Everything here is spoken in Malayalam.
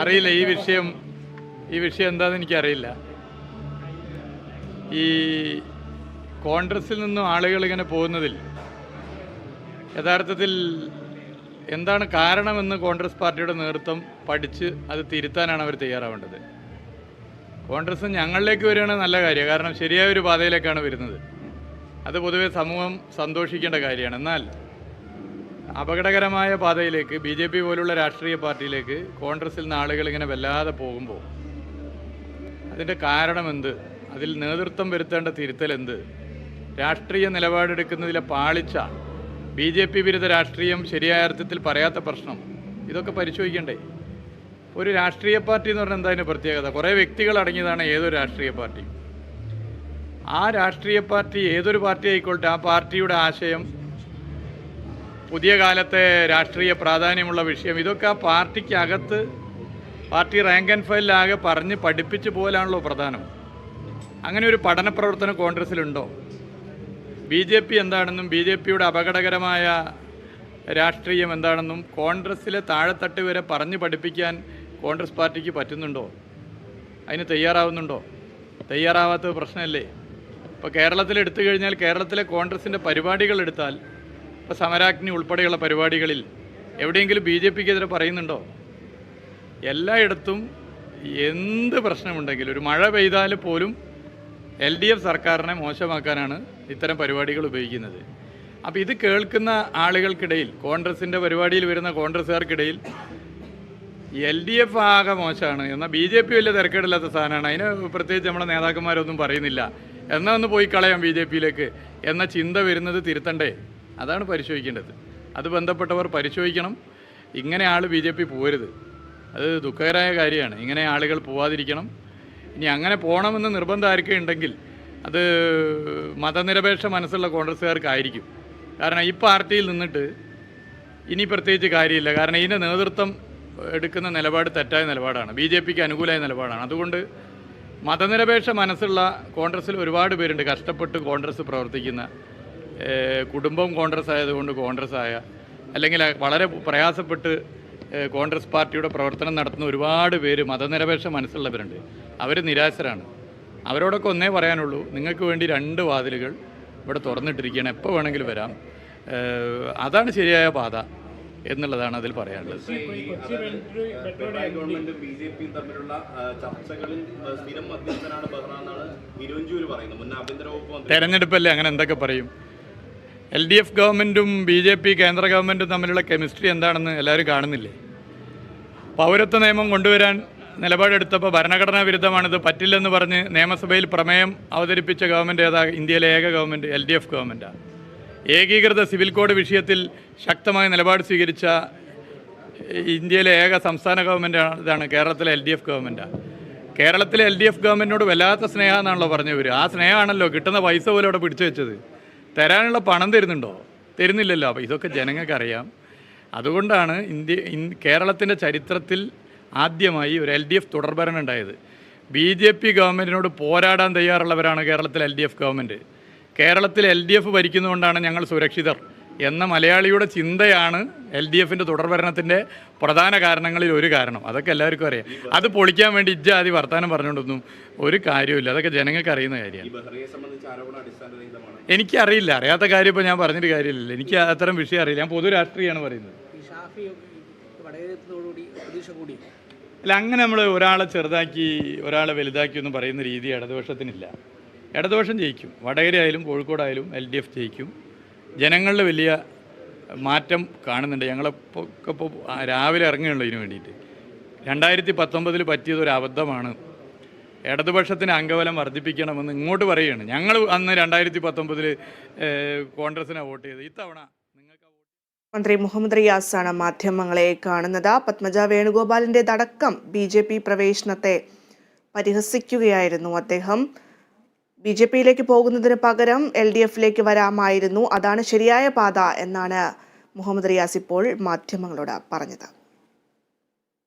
അറിയില്ല ഈ വിഷയം എന്താണെന്ന് എനിക്കറിയില്ല. ഈ കോൺഗ്രസിൽ നിന്നും ആളുകൾ ഇങ്ങനെ പോകുന്നതിൽ യഥാർത്ഥത്തിൽ എന്താണ് കാരണമെന്ന് കോൺഗ്രസ് പാർട്ടിയുടെ നേതൃത്വം പഠിച്ച് അത് തിരുത്താനാണ് അവർ തയ്യാറാവേണ്ടത്. കോൺഗ്രസ് ഞങ്ങളിലേക്ക് വരികയാണെങ്കിൽ നല്ല കാര്യം, കാരണം ശരിയായ ഒരു പാതയിലേക്കാണ് വരുന്നത്. അത് പൊതുവെ സമൂഹം സന്തോഷിക്കേണ്ട കാര്യമാണ്. എന്നാൽ അപകടകരമായ പാതയിലേക്ക് BJP പോലുള്ള രാഷ്ട്രീയ പാർട്ടിയിലേക്ക് കോൺഗ്രസിൽ നിന്ന് ആളുകൾ ഇങ്ങനെ വല്ലാതെ പോകുമ്പോൾ അതിൻ്റെ കാരണമെന്ത്, അതിൽ നേതൃത്വം വരുത്തേണ്ട തിരുത്തൽ എന്ത്, രാഷ്ട്രീയ നിലപാടെടുക്കുന്നതിലെ പാളിച്ച, BJP വിരുദ്ധ രാഷ്ട്രീയം ശരിയായ അർത്ഥത്തിൽ പറയാത്ത പ്രശ്നം, ഇതൊക്കെ പരിശോധിക്കണ്ടേ? ഒരു രാഷ്ട്രീയ പാർട്ടി എന്ന് പറഞ്ഞാൽ എന്താ അതിൻ്റെ പ്രത്യേകത? കുറേ വ്യക്തികൾ അടങ്ങിയതാണ് ഏതൊരു രാഷ്ട്രീയ പാർട്ടി. ആ രാഷ്ട്രീയ പാർട്ടി ഏതൊരു പാർട്ടി ആയിക്കോട്ടെ, ആ പാർട്ടിയുടെ ആശയം, പുതിയ കാലത്തെ രാഷ്ട്രീയ പ്രാധാന്യമുള്ള വിഷയം, ഇതൊക്കെ ആ പാർട്ടിക്കകത്ത് പാർട്ടി റാങ്ക് ആൻഡ് ഫയലിലാകെ പറഞ്ഞ് പഠിപ്പിച്ച് പോലാണല്ലോ പ്രധാനം. അങ്ങനെ ഒരു പഠന പ്രവർത്തനം കോൺഗ്രസ്സിലുണ്ടോ? BJP എന്താണെന്നും BJPയുടെ അപകടകരമായ രാഷ്ട്രീയം എന്താണെന്നും കോൺഗ്രസ്സിലെ താഴെത്തട്ട് വരെ പറഞ്ഞ് പഠിപ്പിക്കാൻ കോൺഗ്രസ് പാർട്ടിക്ക് പറ്റുന്നുണ്ടോ? അതിന് തയ്യാറാവുന്നുണ്ടോ? തയ്യാറാവാത്തത് പ്രശ്നമല്ലേ? ഇപ്പോൾ കേരളത്തിൽ എടുത്തു കഴിഞ്ഞാൽ കേരളത്തിലെ കോൺഗ്രസിൻ്റെ പരിപാടികൾ എടുത്താൽ, ഇപ്പോൾ സമരാഗ്നി ഉൾപ്പെടെയുള്ള പരിപാടികളിൽ എവിടെയെങ്കിലും BJPക്കെതിരെ പറയുന്നുണ്ടോ? എല്ലായിടത്തും എന്ത് പ്രശ്നമുണ്ടെങ്കിലും, ഒരു മഴ പെയ്താൽ പോലും LDF സർക്കാരിനെ മോശമാക്കാനാണ് ഇത്തരം പരിപാടികൾ ഉപയോഗിക്കുന്നത്. അപ്പോൾ ഇത് കേൾക്കുന്ന ആളുകൾക്കിടയിൽ, കോൺഗ്രസിൻ്റെ പരിപാടിയിൽ വരുന്ന കോൺഗ്രസ്സുകാർക്കിടയിൽ LDF ആകെ മോശമാണ്, എന്നാൽ BJP വലിയ തിരക്കേടില്ലാത്ത സാധനമാണ്, അതിന് പ്രത്യേകിച്ച് നമ്മുടെ നേതാക്കന്മാരൊന്നും പറയുന്നില്ല, എന്നാൽ ഒന്ന് പോയി കളയാം BJPയിലേക്ക് എന്ന ചിന്ത വരുന്നത് തിരുത്തണ്ടേ? അതാണ് പരിശോധിക്കേണ്ടത്. അത് ബന്ധപ്പെട്ടവർ പരിശോധിക്കണം. ഇങ്ങനെ ആൾ BJP പോകരുത്. അത് ദുഃഖകരമായ കാര്യമാണ്. ഇങ്ങനെ ആളുകൾ പോവാതിരിക്കണം. ഇനി അങ്ങനെ പോകണമെന്ന് നിർബന്ധം ആർക്കും ഉണ്ടെങ്കിൽ അത് മതനിരപേക്ഷ മനസ്സുള്ള കോൺഗ്രസ്സുകാർക്കായിരിക്കും. കാരണം ഈ പാർട്ടിയിൽ നിന്നിട്ട് ഇനി പ്രത്യേകിച്ച് കാര്യമില്ല. കാരണം ഇതിൻ്റെ നേതൃത്വം എടുക്കുന്ന നിലപാട് തെറ്റായ നിലപാടാണ്, BJPക്ക് അനുകൂലമായ നിലപാടാണ്. അതുകൊണ്ട് മതനിരപേക്ഷ മനസ്സുള്ള കോൺഗ്രസ്സിൽ ഒരുപാട് പേരുണ്ട്, കഷ്ടപ്പെട്ട് കോൺഗ്രസ് പ്രവർത്തിക്കുന്ന, കുടുംബം കോൺഗ്രസ് ആയതുകൊണ്ട് കോൺഗ്രസ് ആയ, അല്ലെങ്കിൽ വളരെ പ്രയാസപ്പെട്ട് കോൺഗ്രസ് പാർട്ടിയുടെ പ്രവർത്തനം നടത്തുന്ന ഒരുപാട് പേര് മതനിരപേക്ഷ മനസ്സുള്ളവരുണ്ട്. അവർ നിരാശരാണ്. അവരോടൊക്കെ ഒന്നേ പറയാനുള്ളൂ, നിങ്ങൾക്ക് വേണ്ടി 2 വാതിലുകൾ ഇവിടെ തുറന്നിട്ടിരിക്കുകയാണ്, എപ്പോൾ വേണമെങ്കിലും വരാം. അതാണ് ശരിയായ പാത എന്നുള്ളതാണ് അതിൽ പറയാനുള്ളത്. തെരഞ്ഞെടുപ്പല്ലേ, അങ്ങനെ എന്തൊക്കെ പറയും? LDF ഗവൺമെൻറ്റും BJP കേന്ദ്ര ഗവൺമെൻറ്റും തമ്മിലുള്ള കെമിസ്ട്രി എന്താണെന്ന് എല്ലാവരും കാണുന്നില്ലേ? പൗരത്വ നിയമം കൊണ്ടുവരാൻ നിലപാടെടുത്തപ്പോൾ ഭരണഘടനാ വിരുദ്ധമാണിത്, പറ്റില്ലെന്ന് പറഞ്ഞ് നിയമസഭയിൽ പ്രമേയം അവതരിപ്പിച്ച ഗവൺമെൻറ് ഏതാ? ഇന്ത്യയിലെ ഏക ഗവൺമെൻറ് LDF ഗവൺമെൻറ്റാണ്. ഏകീകൃത സിവിൽ കോഡ് വിഷയത്തിൽ ശക്തമായ നിലപാട് സ്വീകരിച്ച ഇന്ത്യയിലെ ഏക സംസ്ഥാന ഗവൺമെൻറ്റാണ് ഇതാണ്, കേരളത്തിലെ LDF ഗവൺമെൻറ്റാണ്. കേരളത്തിലെ LDF ഗവൺമെൻറ്റിനോട് വല്ലാത്ത സ്നേഹമാണെന്നാണല്ലോ പറഞ്ഞവർ. ആ സ്നേഹമാണല്ലോ കിട്ടുന്ന പൈസ പോലെ അവിടെ പിടിച്ചു വെച്ചത്. തരാനുള്ള പണം തരുന്നുണ്ടോ? തരുന്നില്ലല്ലോ. അപ്പോൾ ഇതൊക്കെ ജനങ്ങൾക്കറിയാം. അതുകൊണ്ടാണ് കേരളത്തിൻ്റെ ചരിത്രത്തിൽ ആദ്യമായി ഒരു LDF തുടർഭരണം ഉണ്ടായത്. BJP ഗവൺമെൻറ്റിനോട് പോരാടാൻ തയ്യാറുള്ളവരാണ് കേരളത്തിലെ LDF ഗവൺമെൻറ്. കേരളത്തിൽ LDF ഭരിക്കുന്നതുകൊണ്ടാണ് ഞങ്ങൾ സുരക്ഷിതർ എന്ന മലയാളിയുടെ ചിന്തയാണ് LDFൻ്റെ തുടർഭരണത്തിൻ്റെ പ്രധാന കാരണങ്ങളിൽ ഒരു കാരണം. അതൊക്കെ എല്ലാവർക്കും അറിയാം. അത് പൊളിക്കാൻ വേണ്ടി ഇജ്ജാതി വർത്തമാനം പറഞ്ഞുകൊണ്ടൊന്നും ഒരു കാര്യമില്ല. അതൊക്കെ ജനങ്ങൾക്ക് അറിയുന്ന കാര്യമാണ്. എനിക്കറിയില്ല, അറിയാത്ത കാര്യം ഇപ്പോൾ ഞാൻ പറഞ്ഞിട്ട് കാര്യമില്ല. എനിക്ക് അത്തരം വിഷയം അറിയില്ല. ഞാൻ പൊതു രാഷ്ട്രീയമാണ് പറയുന്നത്. അല്ല, അങ്ങനെ നമ്മൾ ഒരാളെ ചെറുതാക്കി ഒരാളെ വലുതാക്കി ഒന്നും പറയുന്ന രീതി ഇടതുപക്ഷത്തിനില്ല. ഇടതുപക്ഷം ജയിക്കും. വടകര ആയാലും കോഴിക്കോടായാലും LDF ജയിക്കും. ജനങ്ങളുടെ വലിയ മാറ്റം കാണുന്നുണ്ട്. ഞങ്ങളിപ്പോൾ രാവിലെ ഇറങ്ങുകയുള്ളൂ ഇതിനു വേണ്ടിയിട്ട്. 2019 പറ്റിയതൊരു അബദ്ധമാണ്, ഇടതുപക്ഷത്തിന് അംഗബലം വർദ്ധിപ്പിക്കണമെന്ന് ഇങ്ങോട്ട് പറയുകയാണ്. ഞങ്ങൾ അന്ന് 2019 കോൺഗ്രസിനെ വോട്ട് ചെയ്ത്. ഇത്തവണ മന്ത്രി മുഹമ്മദ് റിയാസാണ് മാധ്യമങ്ങളെ കാണുന്നത്. പത്മജ വേണുഗോപാലിൻ്റെതടക്കം BJP പ്രവേശനത്തെ പരിഹസിക്കുകയായിരുന്നു അദ്ദേഹം. BJPയിലേക്ക് പോകുന്നതിന് പകരം LDFയിലേക്ക് വരാമായിരുന്നു, അതാണ് ശരിയായ പാത എന്നാണ് മുഹമ്മദ് റിയാസ് ഇപ്പോൾ മാധ്യമങ്ങളോട് പറഞ്ഞത്.